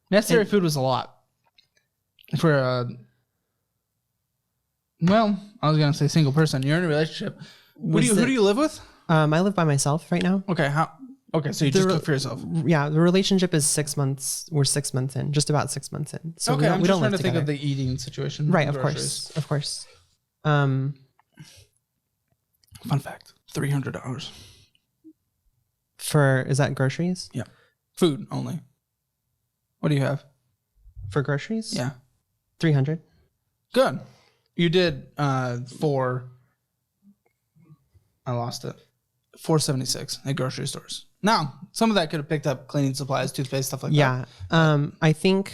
Necessary food was a lot. For I was gonna say single person. You're in a relationship. Who do you live with? I live by myself right now. Okay. Okay, so you just cook for yourself. Yeah, the relationship is 6 months. We're 6 months in, just about 6 months in. So okay, I'm just trying to together. think of the eating situation. Right, of course. Fun fact: $300. Is that groceries? Yeah, food only. What do you have for groceries? Yeah, 300. Good. You did I lost it. $476 at grocery stores. Now, some of that could have picked up cleaning supplies, toothpaste, stuff like that. Yeah. I think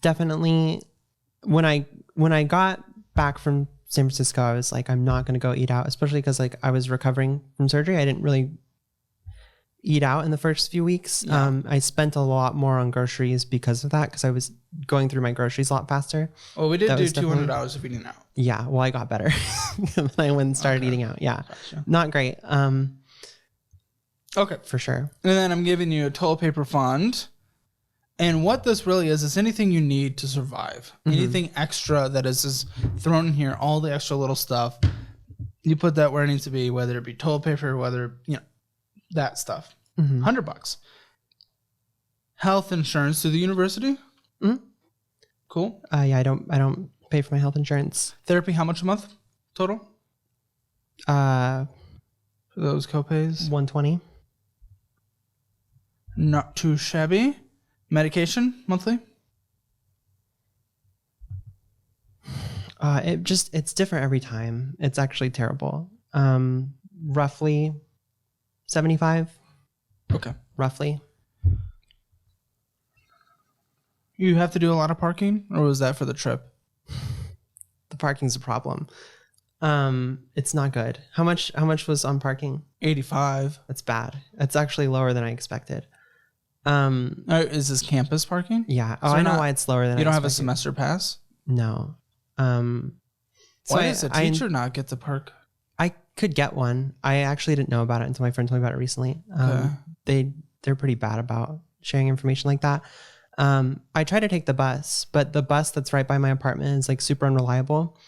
definitely when I got back from San Francisco, I was like, I'm not going to go eat out, especially because I was recovering from surgery. I didn't really eat out in the first few weeks. Yeah. I spent a lot more on groceries because of that, because I was going through my groceries a lot faster. Well, we did do $200 of eating out. Yeah, well, I got better when I went and started eating out. Yeah, gotcha. Not great. Okay, for sure. And then I'm giving you a toilet paper fund. And what this really is anything you need to survive. Mm-hmm. Anything extra that is thrown in here, all the extra little stuff, you put that where it needs to be, whether it be toilet paper, whether, that stuff. Mm-hmm. $100. Health insurance through the university. Mm-hmm. Cool. Yeah, I don't pay for my health insurance. Therapy, how much a month total? For those copays? $120. Not too shabby. Medication monthly? It's different every time. It's actually terrible. roughly 75. Okay. Roughly. You have to do a lot of parking, or was that for the trip? The parking's a problem. It's not good. How much was on parking? 85. That's bad. It's actually lower than I expected. Is this campus parking? Yeah. Oh, I know why it's lower than I expected. You don't have a semester pass? No. Why does a teacher not get to park? I could get one. I actually didn't know about it until my friend told me about it recently. They're pretty bad about sharing information like that. I try to take the bus, but the bus that's right by my apartment is like super unreliable.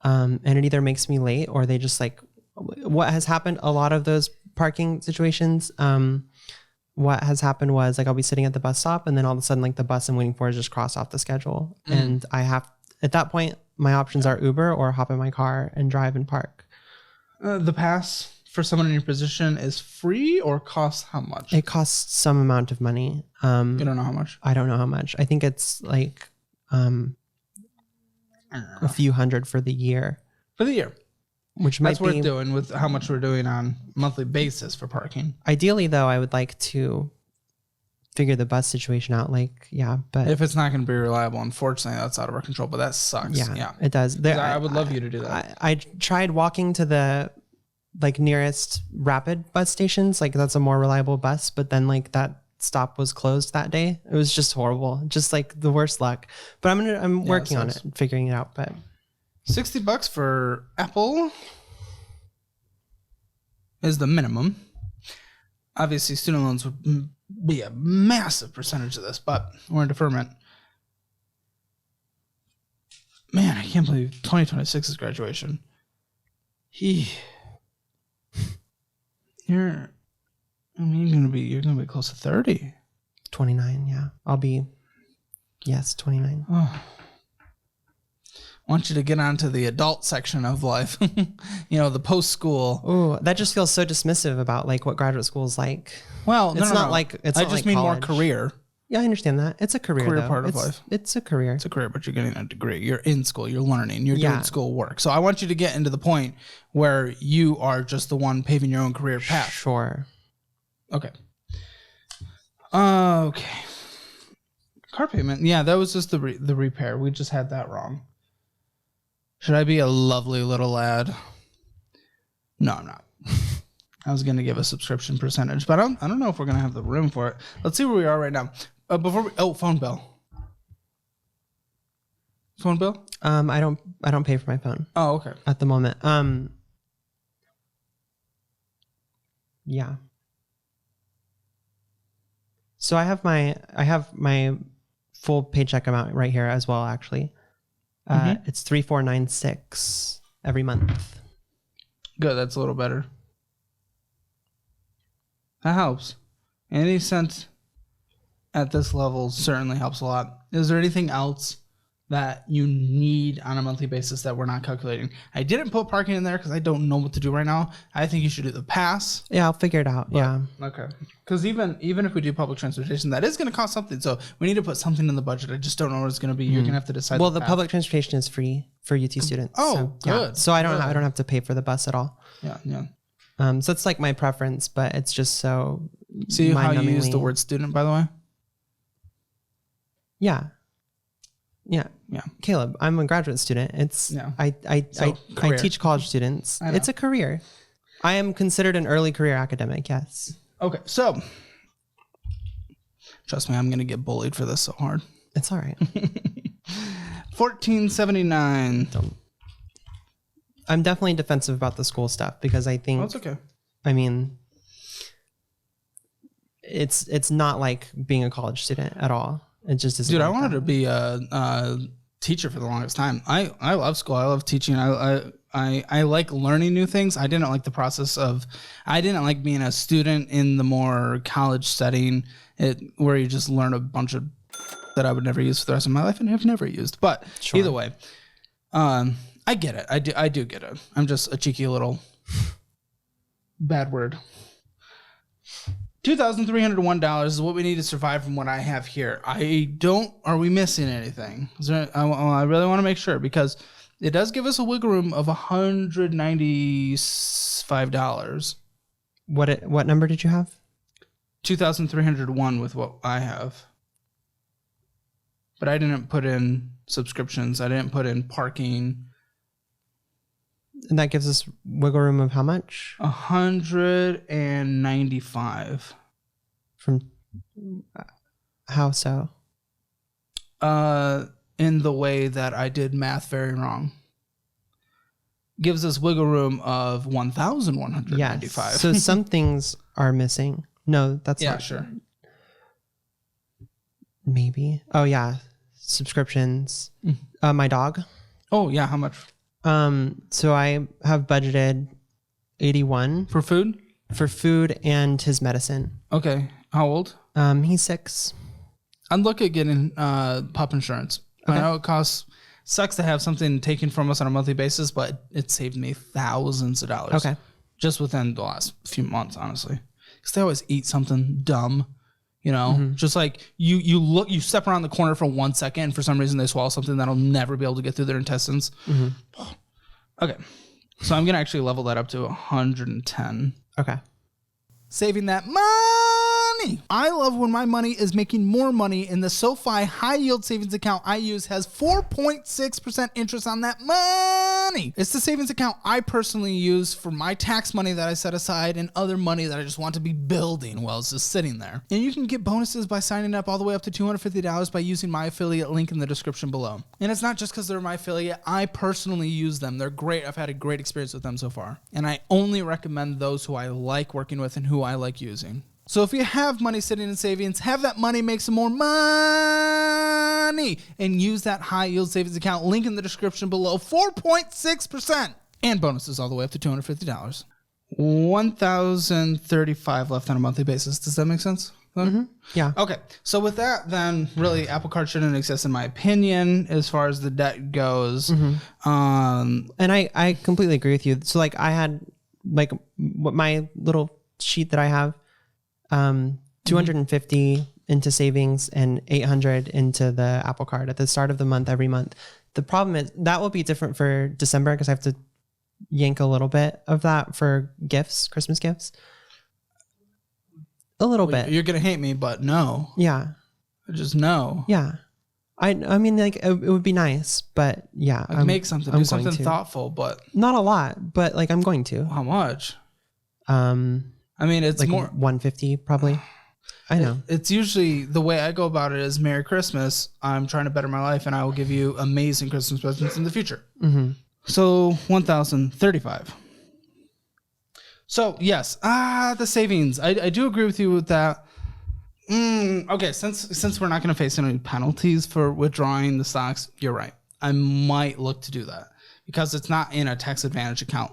And it either makes me late or they just like, what has happened, a lot of those parking situations, what has happened was like I'll be sitting at the bus stop and then all of a sudden like the bus I'm waiting for is just crossed off the schedule. And I have, at that point, my options are Uber or hop in my car and drive and park. The pass for someone in your position is free or costs how much? It costs some amount of money. You don't know how much? I don't know how much. I think it's like a few hundred for the year. For the year. Which might be worth doing with how much we're doing on a monthly basis for parking. Ideally, though, I would like to figure the bus situation out. Like, yeah, but if it's not going to be reliable, unfortunately, that's out of our control. But that sucks. Yeah, it does. I would love you to do that. I tried walking to the like nearest rapid bus stations. Like that's a more reliable bus, but then like that stop was closed that day. It was just horrible. Just like the worst luck. But I'm working on it and figuring it out. But $60 for Apple is the minimum. Obviously, student loans would be a massive percentage of this, but we're in deferment. Man, I can't believe 2026 is graduation. You're gonna be close to 30. 29, yeah. I'll be 29. Oh. I want you to get onto the adult section of life. The post-school. Oh, that just feels so dismissive about like what graduate school is like. Well, it's not like it's. I just mean college. More career. Yeah, I understand that. It's a career part of life. It's a career. It's a career, but you're getting a degree. You're in school. You're learning. You're doing school work. So I want you to get into the point where you are just the one paving your own career path. Sure. Okay. Okay. Car payment. Yeah, that was just the repair. We just had that wrong. Should I be a lovely little lad? No, I'm not. I was going to give a subscription percentage, but I don't know if we're going to have the room for it. Let's see where we are right now. Phone bill. Phone bill? I don't pay for my phone. Oh, okay. At the moment. Yeah. So I have my full paycheck amount right here as well, actually. It's $3,496 every month. Good, that's a little better. That helps. Any cent at this level certainly helps a lot. Is there anything else that you need on a monthly basis that we're not calculating? I didn't put parking in there because I don't know what to do right now. I think you should do the pass. Yeah, I'll figure it out. Yeah. Okay. Because even if we do public transportation, that is going to cost something. So we need to put something in the budget. I just don't know what it's going to be. You're going to have to decide. Well, the public transportation is free for UT students. Oh, so, good. Yeah. So I don't have to pay for the bus at all. Yeah. So it's like my preference, but it's just so. See how you use the word student, by the way? Yeah. Caleb, I'm a graduate student. I teach college students. It's a career. I am considered an early career academic. Yes. Okay. So trust me, I'm going to get bullied for this so hard. It's all right. $1,479. I'm definitely defensive about the school stuff because I think that's okay. I mean, it's not like being a college student at all. It just isn't. Dude, like I wanted to be a teacher for the longest time. I love school. I love teaching. I like learning new things. I didn't like the process of. I didn't like being a student in the more college setting, where you just learn a bunch of that I would never use for the rest of my life and have never used. But Either way, I get it. I do get it. I'm just a cheeky little bad word. $2,301 is what we need to survive from what I have here. Are we missing anything? I really want to make sure because It does give us a wiggle room of $195. What number did you have? 2,301 with what I have. But I didn't put in subscriptions. I didn't put in parking. And that gives us wiggle room of how much? 195. From how so? In the way that I did math very wrong. Gives us wiggle room of 1,195. Yes. So some things are missing. No, that's not. Yeah, sure. Maybe. Oh yeah, subscriptions. My dog. Oh yeah, how much? So I have budgeted 81 For food? for food and his medicine. Okay. How old? He's 6. I'd look at getting pup insurance. Okay. I know it sucks to have something taken from us on a monthly basis, but it saved me thousands of dollars. Okay. Just within the last few months, honestly. Because they always eat something dumb, you know? Just like you step around the corner for 1 second and for some reason they swallow something that'll never be able to get through their intestines. Okay. So I'm going to actually level that up to 110. Okay. Saving that money. I love when my money is making more money, and the SoFi high yield savings account I use has 4.6% interest on that money. It's the savings account I personally use for my tax money that I set aside and other money that I just want to be building while it's just sitting there. And you can get bonuses by signing up all the way up to $250 by using my affiliate link in the description below. And it's not just because they're my affiliate. I personally use them. They're great. I've had a great experience with them so far. And I only recommend those who I like working with and who I like using. So if you have money sitting in savings, have that money make some more money and use that high yield savings account. Link in the description below. 4.6% and bonuses all the way up to $250. 1,035 left on a monthly basis. Does that make sense? Yeah. Okay. So with that, then really Apple Card shouldn't exist in my opinion as far as the debt goes. And I completely agree with you. So like I had like what my little sheet that I have, 250 into savings and 800 into the Apple Card at the start of the month, every month. The problem is that will be different for December because I have to yank a little bit of that for gifts, Christmas gifts. A little bit. You're going to hate me, but no. Yeah. Just no. Yeah. I mean, like it would be nice, but yeah. Make something, do something thoughtful, but not a lot, but like I'm going to. How much? I mean, it's like more 150 probably. I know. It's usually the way I go about it is Merry Christmas. I'm trying to better my life and I will give you amazing Christmas presents in the future. So 1,035. So yes, the savings. I do agree with you with that. Okay, since we're not going to face any penalties for withdrawing the stocks, you're right. I might look to do that because it's not in a tax advantage account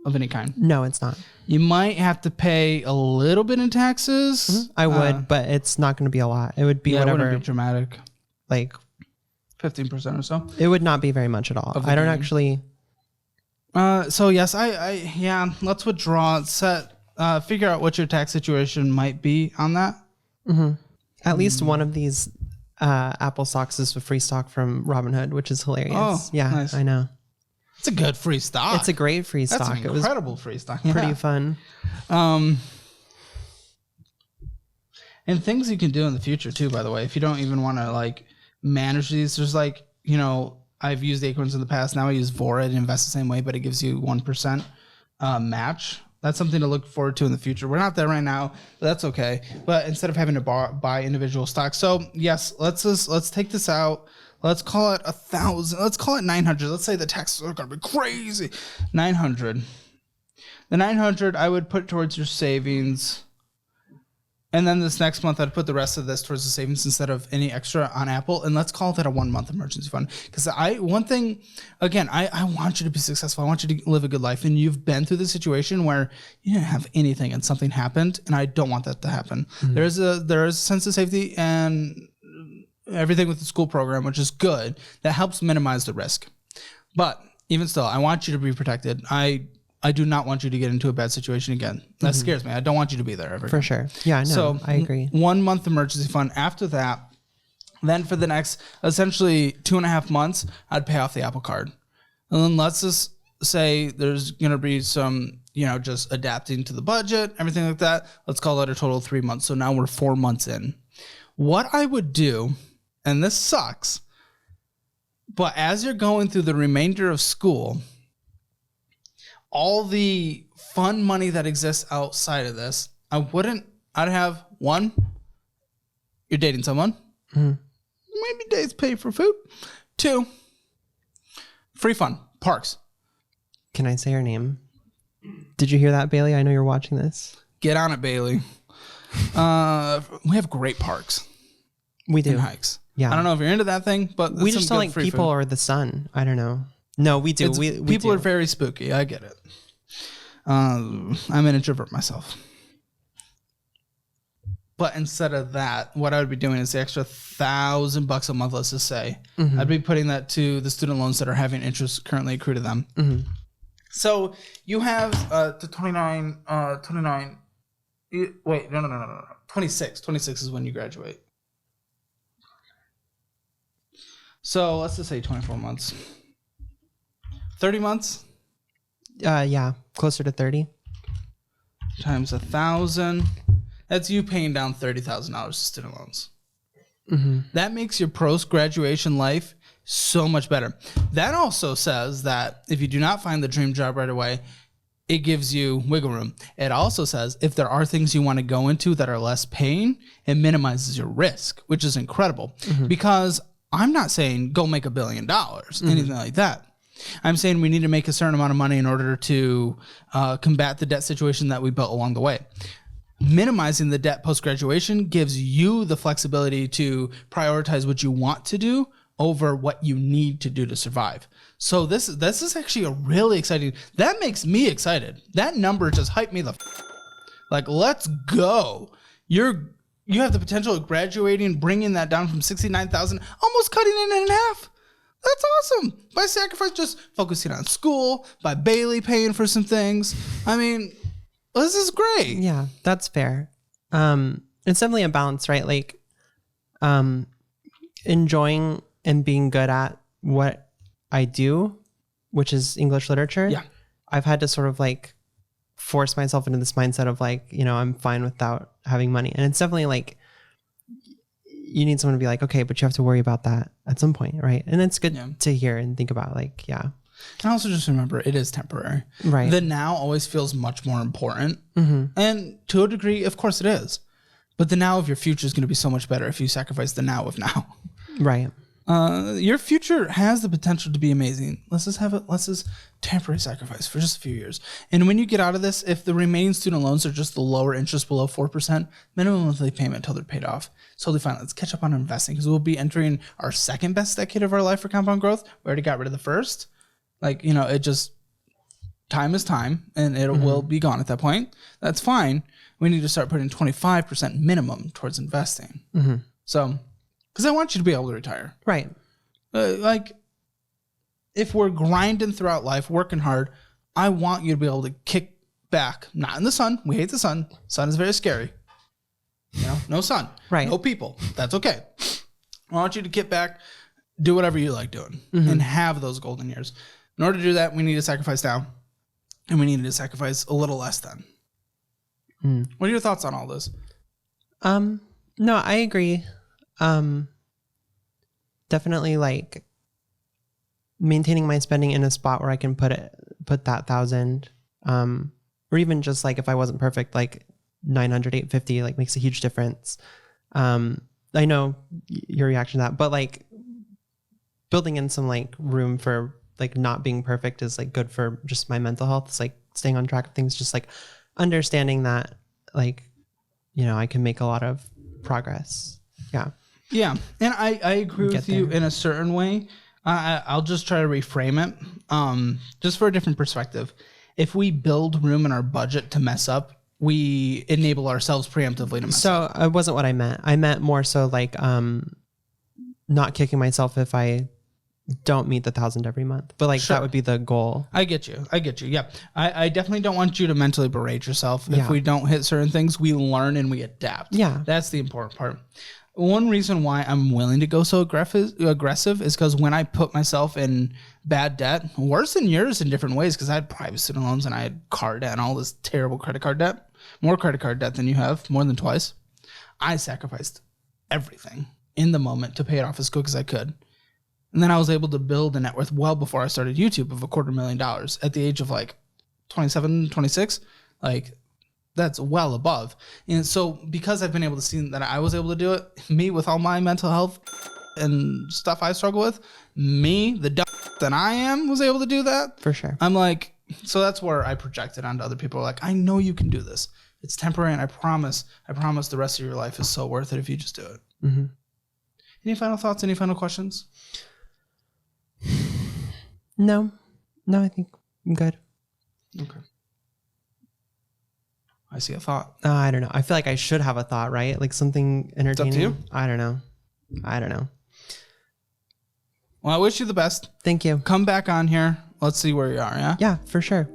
of any kind. No, it's not. You might have to pay a little bit in taxes. I would, but it's not going to be a lot. It would be whatever. It wouldn't be dramatic. Like 15% or so. It would not be very much at all. I don't actually. So yes, yeah. Let's withdraw. Figure out what your tax situation might be on that. At least one of these Apple stocks is a free stock from Robinhood, which is hilarious. Oh, yeah, nice. I know. It's a good free stock. It's a great free stock. That's an incredible free stock. Pretty fun. And things you can do in the future too, by the way, if you don't even want to like manage these, there's like, you know, I've used Acorns in the past. Now I use Vora and invest the same way, but it gives you 1% match. That's something to look forward to in the future. We're not there right now, but that's okay. But instead of having to buy individual stocks. So yes, let's take this out. Let's call it 1,000. Let's call it 900. Let's say the taxes are going to be crazy. 900. The 900 I would put towards your savings. And then this next month, I'd put the rest of this towards the savings instead of any extra on Apple. And let's call that a 1 month emergency fund. Because I want you to be successful. I want you to live a good life. And you've been through the situation where you didn't have anything and something happened. And I don't want that to happen. There is a sense of safety and everything with the school program, which is good. That helps minimize the risk. But even still, I want you to be protected. I do not want you to get into a bad situation again. That scares me. I don't want you to be there ever. For sure. Yeah, no, so I agree. 1 month emergency fund. After that, then for the next essentially 2.5 months, I'd pay off the Apple Card. And then let's just say there's going to be some, just adapting to the budget, everything like that. Let's call it a total of 3 months. So now we're 4 months in. What I would do, and this sucks, but as you're going through the remainder of school, all the fun money that exists outside of this, I'd have one, you're dating someone. Mm-hmm. Maybe dates pay for food. 2, free fun, parks. Can I say her name? Did you hear that, Bailey? I know you're watching this. Get on it, Bailey. We have great parks. We do. And hikes. Yeah. I don't know if you're into that thing, but we just don't like people or the sun. I don't know. No, we do. People are very spooky. I get it. I'm an introvert myself. But instead of that, what I would be doing is the extra $1,000 a month, let's just say. Mm-hmm. I'd be putting that to the student loans that are having interest currently accrue to them. Mm-hmm. So you have the 29. Wait, no. 26. 26 is when you graduate. So let's just say 24 months. 30 months? Yeah, closer to 30. Times 1,000. That's you paying down $30,000 to student loans. Mm-hmm. That makes your post-graduation life so much better. That also says that if you do not find the dream job right away, it gives you wiggle room. It also says if there are things you want to go into that are less paying, it minimizes your risk, which is incredible. Mm-hmm. Because I'm not saying go make $1 billion, anything like that. I'm saying we need to make a certain amount of money in order to combat the debt situation that we built along the way. Minimizing the debt post-graduation gives you the flexibility to prioritize what you want to do over what you need to do to survive. So this is actually a really exciting. That makes me excited. That number just hyped me like, let's go. You have the potential of graduating, bringing that down from 69,000, almost cutting it in half. That's awesome. By sacrifice, just focusing on school, by Bailey paying for some things. I mean, this is great. Yeah, that's fair. It's definitely a balance, right? Like, enjoying and being good at what I do, which is English literature. Yeah. I've had to sort of like force myself into this mindset of like, I'm fine without having money. And it's definitely like, you need someone to be like, okay, but you have to worry about that at some point, right? And it's good to hear and think about, like, yeah. And also just remember, it is temporary. Right. The now always feels much more important. Mm-hmm. And to a degree, of course it is. But the now of your future is going to be so much better if you sacrifice the now of now. Right. Your future has the potential to be amazing. Let's just temporary sacrifice for just a few years. And when you get out of this, if the remaining student loans are just the lower interest below 4%, minimum monthly payment until they're paid off. Totally fine. Let's catch up on investing because we'll be entering our second best decade of our life for compound growth. We already got rid of the first. Like, it just, time is time and it will be gone at that point. That's fine. We need to start putting 25% minimum towards investing. Mm-hmm. So, because I want you to be able to retire. Right. Like, if we're grinding throughout life, working hard, I want you to be able to kick back. Not in the sun. We hate the sun. Sun is very scary. No sun. Right. No people. That's okay. I want you to get back, do whatever you like doing, and have those golden years. In order to do that, we need to sacrifice now, and we need to sacrifice a little less then. What are your thoughts on all this? No, I agree. Definitely like maintaining my spending in a spot where I can put that 1,000, or even just like if I wasn't perfect, like 900, 850, like makes a huge difference. I know your reaction to that, but like building in some like room for like not being perfect is like good for just my mental health. It's like staying on track of things, just like understanding that like, I can make a lot of progress. Yeah. Yeah. And I agree with you in a certain way. I'll just try to reframe it just for a different perspective. If we build room in our budget to mess up, we enable ourselves preemptively to mess up. So it wasn't what I meant. I meant more so like not kicking myself if I don't meet the 1,000 every month, but like that would be the goal. I get you. Yeah. I definitely don't want you to mentally berate yourself. Yeah. If we don't hit certain things, we learn and we adapt. Yeah. That's the important part. One reason why I'm willing to go so aggressive is because when I put myself in bad debt, worse than yours in different ways, because I had private student loans and I had car debt and all this terrible credit card debt, more credit card debt than you have, more than twice. I sacrificed everything in the moment to pay it off as quick as I could. And then I was able to build a net worth well before I started YouTube of $250,000 at the age of like 27, 26. Like, that's well above. And so because I've been able to see that I was able to do it, me with all my mental health and stuff I struggle with, me, the dumb that I am, was able to do that. For sure. I'm like, so that's where I project it onto other people. Like, I know you can do this. It's temporary, and I promise the rest of your life is so worth it if you just do it. Mm-hmm. Any final thoughts? Any final questions? No, I think I'm good. Okay. I see a thought. I don't know. I feel like I should have a thought, right? Like something entertaining. It's up to you. I don't know. Well, I wish you the best. Thank you. Come back on here. Let's see where you are, yeah? Yeah, for sure.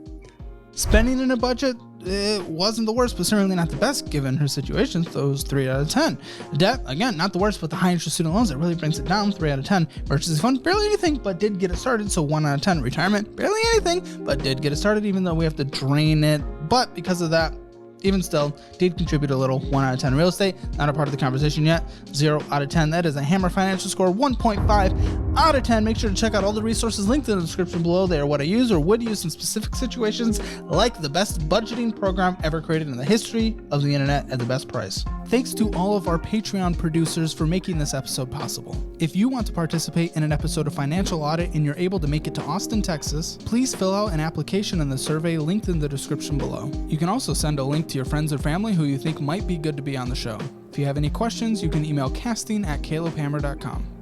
Spending in a budget, it wasn't the worst, but certainly not the best given her situation. So it was 3 out of 10. Debt, again, not the worst, but the high interest student loans, it really brings it down. 3 out of 10. Emergency fund, barely anything, but did get it started. So 1 out of 10. Retirement, barely anything, but did get it started, even though we have to drain it. But because of that, even still, did contribute a little. 1 out of 10. Real estate, not a part of the conversation yet. 0 out of 10. That is a Hammer financial score. 1.5 out of 10. Make sure to check out all the resources linked in the description below. They are what I use or would use in specific situations, like the best budgeting program ever created in the history of the internet at the best price. Thanks to all of our Patreon producers for making this episode possible. If you want to participate in an episode of Financial Audit and you're able to make it to Austin, Texas, please fill out an application in the survey linked in the description below. You can also send a link to your friends or family who you think might be good to be on the show. If you have any questions, you can email casting@calebhammer.com.